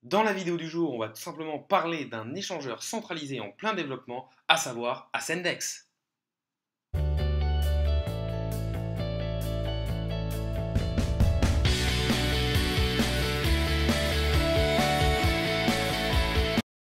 Dans la vidéo du jour, on va tout simplement parler d'un échangeur centralisé en plein développement, à savoir Ascendex.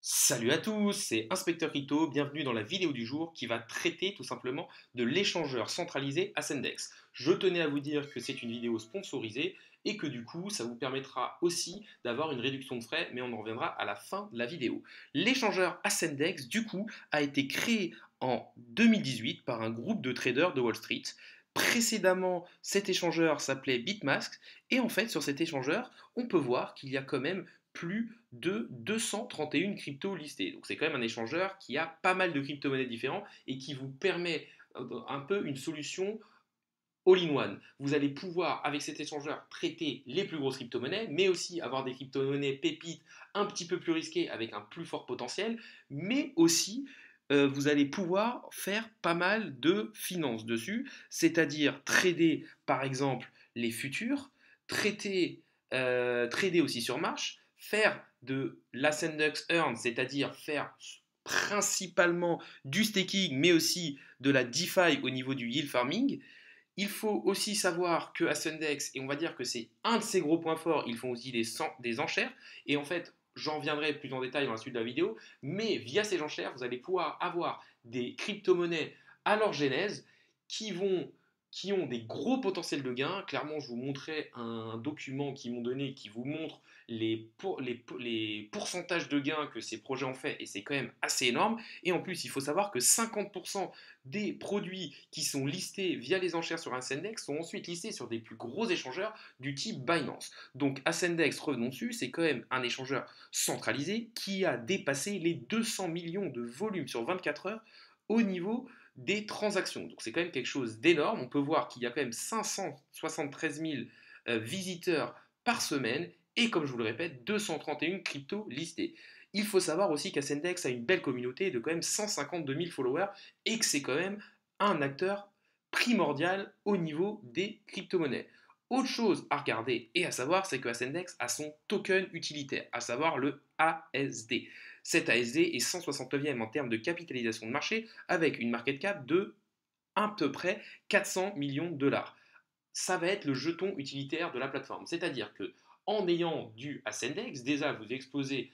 Salut à tous, c'est Inspecteur Crypto, bienvenue dans la vidéo du jour qui va traiter tout simplement de l'échangeur centralisé Ascendex. Je tenais à vous dire que c'est une vidéo sponsorisée et que du coup ça vous permettra aussi d'avoir une réduction de frais, mais on en reviendra à la fin de la vidéo. L'échangeur Ascendex du coup a été créé en 2018 par un groupe de traders de Wall Street. Précédemment, cet échangeur s'appelait Bitmask et en fait sur cet échangeur, on peut voir qu'il y a quand même plus de 231 cryptos listées. Donc c'est quand même un échangeur qui a pas mal de crypto-monnaies différentes et qui vous permet un peu une solution all-in-one. Vous allez pouvoir, avec cet échangeur, traiter les plus grosses crypto-monnaies, mais aussi avoir des crypto-monnaies pépites un petit peu plus risquées avec un plus fort potentiel, mais aussi vous allez pouvoir faire pas mal de finances dessus, c'est-à-dire trader par exemple les futurs, trader aussi sur marche, faire de l'Ascendex Earn, c'est-à-dire faire principalement du staking, mais aussi de la DeFi au niveau du yield farming. Il faut aussi savoir que Ascendex, et on va dire que c'est un de ses gros points forts, ils font aussi des enchères. Et en fait, j'en viendrai plus en détail dans la suite de la vidéo. Mais via ces enchères, vous allez pouvoir avoir des crypto-monnaies à leur genèse qui vont qui ont des gros potentiels de gains. Clairement, je vous montrerai un document qu'ils m'ont donné qui vous montre les pourcentages de gains que ces projets ont fait, et c'est quand même assez énorme. Et en plus, il faut savoir que 50% des produits qui sont listés via les enchères sur Ascendex sont ensuite listés sur des plus gros échangeurs du type Binance. Donc Ascendex, revenons dessus, c'est quand même un échangeur centralisé qui a dépassé les 200 millions de volumes sur 24 heures au niveau des transactions. Donc c'est quand même quelque chose d'énorme. On peut voir qu'il y a quand même 573 000 visiteurs par semaine et comme je vous le répète, 231 cryptos listés. Il faut savoir aussi qu'Ascendex a une belle communauté de quand même 152 000 followers et que c'est quand même un acteur primordial au niveau des crypto-monnaies. Autre chose à regarder et à savoir, c'est que Ascendex a son token utilitaire, à savoir le ASD. Cet ASD est 169e en termes de capitalisation de marché avec une market cap de à peu près 400 millions de dollars. Ça va être le jeton utilitaire de la plateforme. C'est-à-dire que en ayant du Ascendex, déjà vous exposez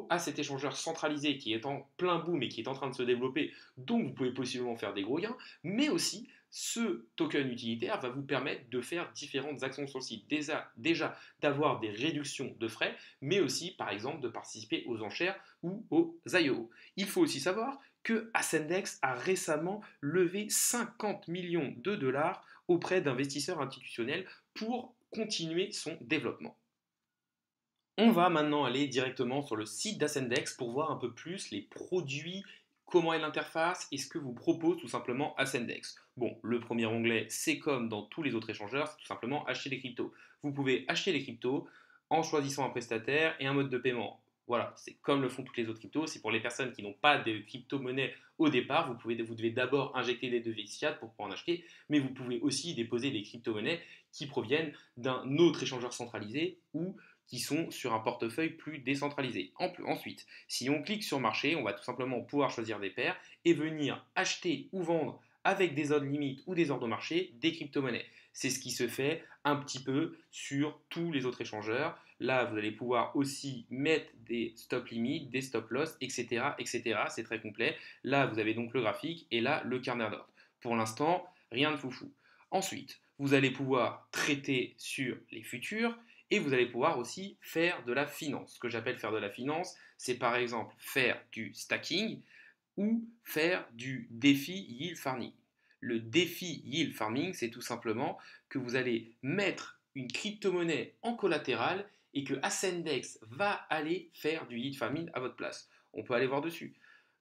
à cet échangeur centralisé qui est en plein boom et qui est en train de se développer, donc vous pouvez possiblement faire des gros gains, mais aussi ce token utilitaire va vous permettre de faire différentes actions sur le site. Déjà d'avoir des réductions de frais, mais aussi par exemple de participer aux enchères ou aux IO. Il faut aussi savoir que Ascendex a récemment levé 50 millions de dollars auprès d'investisseurs institutionnels pour continuer son développement. On va maintenant aller directement sur le site d'Ascendex pour voir un peu plus les produits, comment est l'interface et ce que vous propose tout simplement Ascendex. Bon, le premier onglet, c'est comme dans tous les autres échangeurs, c'est tout simplement acheter les cryptos. Vous pouvez acheter les cryptos en choisissant un prestataire et un mode de paiement. Voilà, c'est comme le font toutes les autres cryptos. C'est pour les personnes qui n'ont pas de crypto-monnaie au départ. Vous devez d'abord injecter des devises fiat pour pouvoir en acheter, mais vous pouvez aussi déposer des crypto-monnaies qui proviennent d'un autre échangeur centralisé ou qui sont sur un portefeuille plus décentralisé. Ensuite, si on clique sur marché, on va tout simplement pouvoir choisir des paires et venir acheter ou vendre avec des ordres limites ou des ordres de marché des crypto-monnaies. C'est ce qui se fait un petit peu sur tous les autres échangeurs. Là, vous allez pouvoir aussi mettre des stop limits, des stop loss, etc. etc. C'est très complet. Là, vous avez donc le graphique et là, le carnet d'ordre. Pour l'instant, rien de foufou. Ensuite, vous allez pouvoir traiter sur les futurs et vous allez pouvoir aussi faire de la finance. Ce que j'appelle faire de la finance, c'est par exemple faire du stacking ou faire du défi yield farming. Le défi yield farming, c'est tout simplement que vous allez mettre une crypto-monnaie en collatéral et que Ascendex va aller faire du yield farming à votre place. On peut aller voir dessus.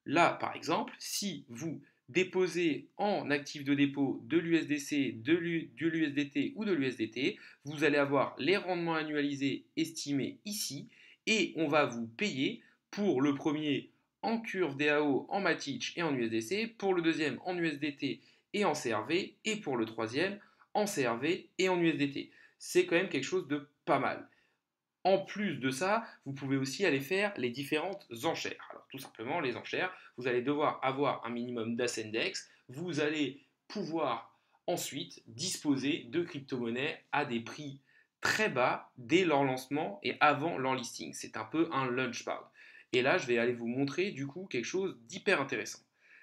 Là, par exemple, si vous déposez en actif de dépôt de l'USDC, de l'USDT ou de l'USDT, vous allez avoir les rendements annualisés estimés ici et on va vous payer pour le premier en curve DAO, en Matic et en USDC, pour le deuxième en USDT et en CRV et pour le troisième en CRV et en USDT. C'est quand même quelque chose de pas mal. En plus de ça, vous pouvez aussi aller faire les différentes enchères. Alors tout simplement, les enchères, vous allez devoir avoir un minimum d'Ascendex. Vous allez pouvoir ensuite disposer de crypto-monnaies à des prix très bas dès leur lancement et avant leur listing. C'est un peu un launchpad. Et là, je vais aller vous montrer du coup quelque chose d'hyper intéressant.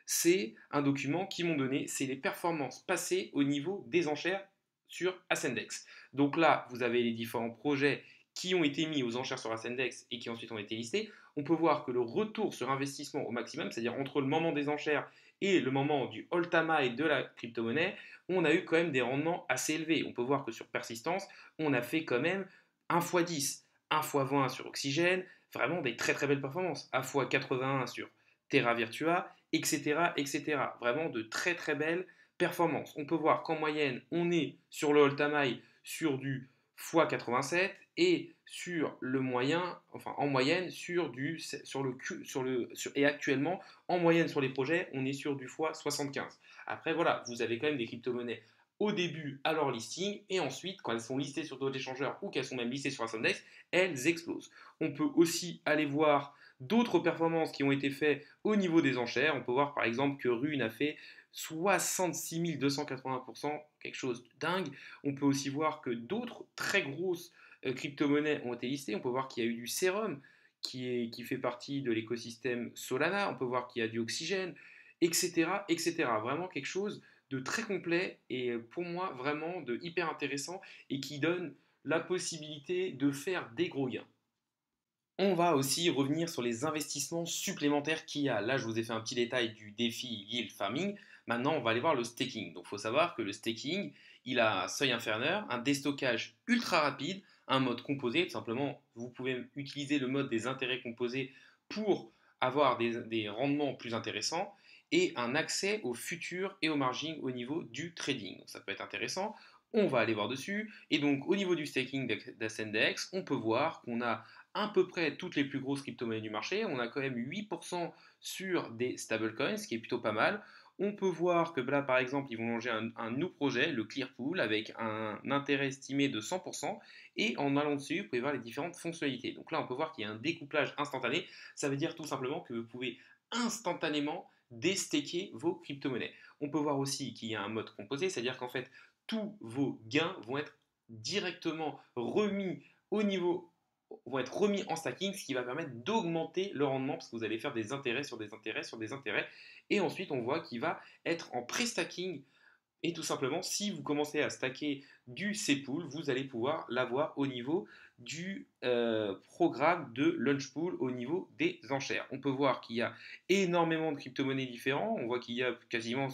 C'est un document qu'ils m'ont donné, c'est les performances passées au niveau des enchères sur Ascendex. Donc là, vous avez les différents projets qui ont été mis aux enchères sur Ascendex et qui ensuite ont été listés. On peut voir que le retour sur investissement au maximum, c'est-à-dire entre le moment des enchères et le moment du all-time high de la crypto-monnaie, on a eu quand même des rendements assez élevés. On peut voir que sur persistance, on a fait quand même 1 x 10, 1 x 20 sur Oxygène, vraiment des très très belles performances, 1 x 81 sur Terra Virtua, etc., etc. Vraiment de très très belles performances. On peut voir qu'en moyenne, on est sur le all-time high sur du x 87 et sur le moyen, enfin en moyenne et actuellement en moyenne sur les projets, on est sur du x 75. Après voilà, vous avez quand même des crypto-monnaies au début à leur listing et ensuite quand elles sont listées sur d'autres échangeurs ou qu'elles sont même listées sur Ascendex, elles explosent. On peut aussi aller voir d'autres performances qui ont été faites au niveau des enchères. On peut voir par exemple que Rune a fait 66 280%, quelque chose de dingue. On peut aussi voir que d'autres très grosses crypto-monnaies ont été listées. On peut voir qu'il y a eu du Serum qui fait partie de l'écosystème Solana. On peut voir qu'il y a du Oxygène, etc., etc. Vraiment quelque chose de très complet et pour moi vraiment de hyper intéressant et qui donne la possibilité de faire des gros gains. On va aussi revenir sur les investissements supplémentaires qu'il y a. Là, je vous ai fait un petit détail du défi yield farming. Maintenant, on va aller voir le staking. Donc, il faut savoir que le staking, il a un seuil inférieur, un déstockage ultra rapide, un mode composé. Tout simplement, vous pouvez utiliser le mode des intérêts composés pour avoir des rendements plus intéressants et un accès au futur et au margin au niveau du trading. Donc, ça peut être intéressant. On va aller voir dessus. Et donc, au niveau du staking d'Ascendex, on peut voir qu'on a à peu près toutes les plus grosses crypto-monnaies du marché. On a quand même 8% sur des stablecoins, ce qui est plutôt pas mal. On peut voir que là, par exemple, ils vont lancer un nouveau projet, le Clearpool, avec un intérêt estimé de 100%. Et en allant dessus, vous pouvez voir les différentes fonctionnalités. Donc là, on peut voir qu'il y a un découplage instantané. Ça veut dire tout simplement que vous pouvez instantanément déstaker vos crypto-monnaies. On peut voir aussi qu'il y a un mode composé, c'est-à-dire qu'en fait, tous vos gains vont être directement remis au niveau vont être remis en stacking, ce qui va permettre d'augmenter le rendement parce que vous allez faire des intérêts sur des intérêts sur des intérêts. Et ensuite, on voit qu'il va être en pré-stacking. Et tout simplement, si vous commencez à stacker du C-Pool, vous allez pouvoir l'avoir au niveau du programme de Launchpool au niveau des enchères. On peut voir qu'il y a énormément de crypto-monnaies différentes. On voit qu'il y a quasiment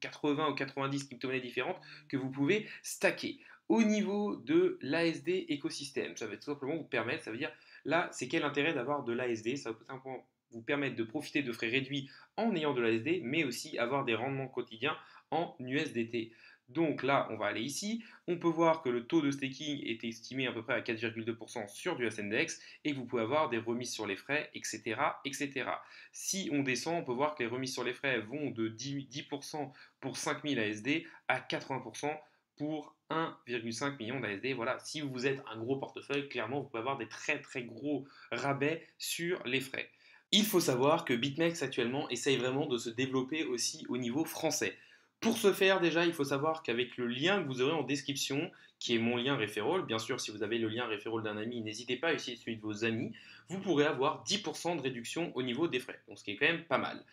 80 ou 90 crypto-monnaies différentes que vous pouvez stacker. Au niveau de l'ASD écosystème, ça va tout simplement vous permettre, ça veut dire là, c'est quel intérêt d'avoir de l'ASD? Ça va tout simplement vous permettre de profiter de frais réduits en ayant de l'ASD, mais aussi avoir des rendements quotidiens en USDT. Donc là, on va aller ici. On peut voir que le taux de staking est estimé à peu près à 4,2% sur du Ascendex et que vous pouvez avoir des remises sur les frais, etc., etc. Si on descend, on peut voir que les remises sur les frais vont de 10% pour 5000 ASD à 80% pour 1,5 million d'ASD. Voilà, si vous êtes un gros portefeuille, clairement, vous pouvez avoir des très très gros rabais sur les frais. Il faut savoir que BitMEX actuellement essaye vraiment de se développer aussi au niveau français. Pour ce faire, déjà, il faut savoir qu'avec le lien que vous aurez en description, qui est mon lien referral, bien sûr, si vous avez le lien referral d'un ami, n'hésitez pas à utiliser celui de vos amis, vous pourrez avoir 10% de réduction au niveau des frais, donc ce qui est quand même pas mal.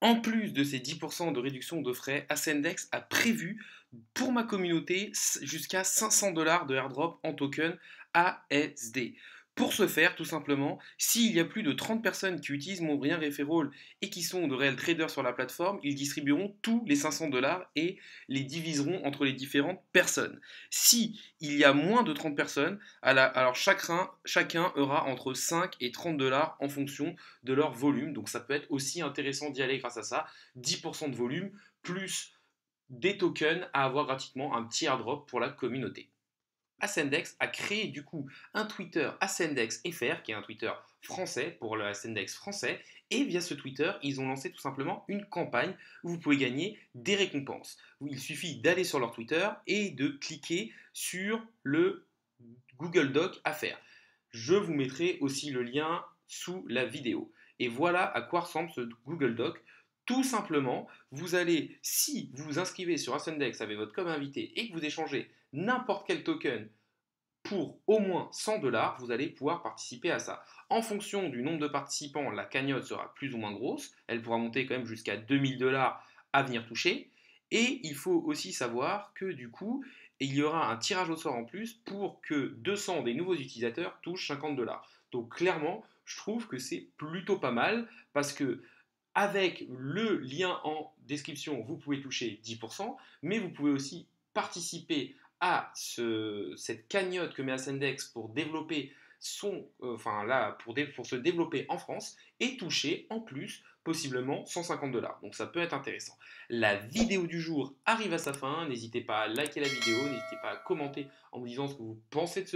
En plus de ces 10% de réduction de frais, Ascendex a prévu pour ma communauté jusqu'à 500 dollars de airdrop en token ASD. Pour ce faire, tout simplement, s'il y a plus de 30 personnes qui utilisent mon lien referral et qui sont de réels traders sur la plateforme, ils distribueront tous les 500 dollars et les diviseront entre les différentes personnes. Si il y a moins de 30 personnes, alors chacun aura entre 5 et 30 dollars en fonction de leur volume. Donc ça peut être aussi intéressant d'y aller grâce à ça. 10% de volume plus des tokens à avoir gratuitement, un petit airdrop pour la communauté. Ascendex a créé du coup un Twitter Ascendex FR, qui est un Twitter français pour le Ascendex français, et via ce Twitter, ils ont lancé tout simplement une campagne où vous pouvez gagner des récompenses. Il suffit d'aller sur leur Twitter et de cliquer sur le Google Doc à faire. Je vous mettrai aussi le lien sous la vidéo. Et voilà à quoi ressemble ce Google Doc. Tout simplement, vous allez, si vous vous inscrivez sur Ascendex avec votre code invité et que vous échangez n'importe quel token pour au moins 100 dollars, vous allez pouvoir participer à ça. En fonction du nombre de participants, la cagnotte sera plus ou moins grosse. Elle pourra monter quand même jusqu'à 2000 dollars à venir toucher. Et il faut aussi savoir que du coup, il y aura un tirage au sort en plus pour que 200 des nouveaux utilisateurs touchent 50 dollars. Donc clairement, je trouve que c'est plutôt pas mal parce que avec le lien en description, vous pouvez toucher 10%, mais vous pouvez aussi participer à cette cagnotte que met Ascendex pour développer pour se développer en France et toucher en plus possiblement 150 dollars. Donc ça peut être intéressant. La vidéo du jour arrive à sa fin. N'hésitez pas à liker la vidéo, n'hésitez pas à commenter en me disant ce que vous pensez de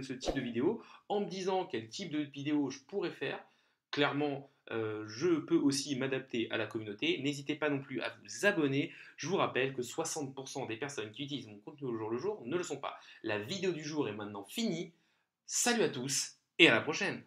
ce type de vidéo, en me disant quel type de vidéo je pourrais faire. Clairement, je peux aussi m'adapter à la communauté. N'hésitez pas non plus à vous abonner. Je vous rappelle que 60% des personnes qui utilisent mon contenu au jour le jour ne le sont pas. La vidéo du jour est maintenant finie. Salut à tous et à la prochaine.